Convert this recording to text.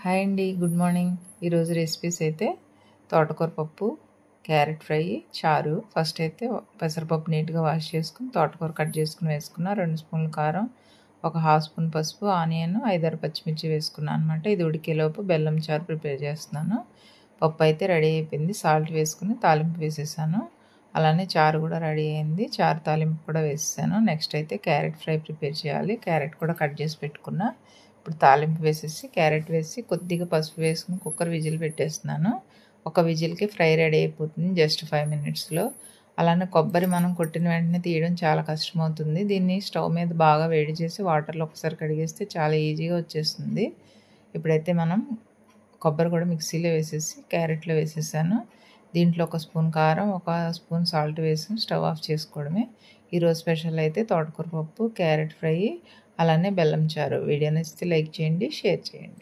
Hi అండి, good morning. ఈరోజు recipes అయితే తోటకూర పప్పు, క్యారెట్ ఫ్రై, చారు. ఫస్ట్ అయితే పెసరపప్పు నీట్గా వాష్ చేసుకుని తోటకూర కట్ చేసుకుని వేసుకున్న, 2 స్పూన్ల కారం, ఒక హాఫ్ స్పూన్ పసుపు, ఆనియన్, 5-6 పచ్చిమిర్చి వేసుకున్నాను అనమాట. ఇది ఉడికేలోపు బెల్లం చారు ప్రిపేర్ చేస్తున్నాను. పప్పు అయితే రెడీ అయిపోయింది. సాల్ట్ వేసుకుని తాలింపు వేసేసాను. అలానే చారు కూడా రెడీ అయింది. చారు తాలింపు కూడా వేసేసాను. నెక్స్ట్ అయితే క్యారెట్ ఫ్రై ప్రిపేర్ చేయాలి. క్యారెట్ కూడా కట్ చేసి పెట్టుకున్నా. ఇప్పుడు తాలింపు వేసేసి క్యారెట్ వేసి కొద్దిగా పసుపు వేసుకుని కుక్కర్ విజిల్ పెట్టేస్తున్నాను. ఒక విజిల్కి ఫ్రై రెడీ అయిపోతుంది జస్ట్ 5 మినిట్స్లో. అలానే కొబ్బరి మనం కొట్టిన వెంటనే తీయడం చాలా కష్టమవుతుంది. దీన్ని స్టవ్ మీద బాగా వేడి చేసి వాటర్లో ఒకసారి కడిగేస్తే చాలా ఈజీగా వచ్చేస్తుంది. ఇప్పుడైతే మనం కొబ్బరి కూడా మిక్సీలో వేసేసి క్యారెట్లో వేసేసాను. దీంట్లో 1 స్పూన్ కారం, 1 స్పూన్ సాల్ట్ వేసి స్టవ్ ఆఫ్ చేసుకోవడమే. ఈరోజు స్పెషల్ అయితే తోటకూర పప్పు, క్యారెట్ ఫ్రై, అలానే బెల్లం చారు. వీడియో నచ్చితే లైక్ చేయండి, షేర్ చేయండి.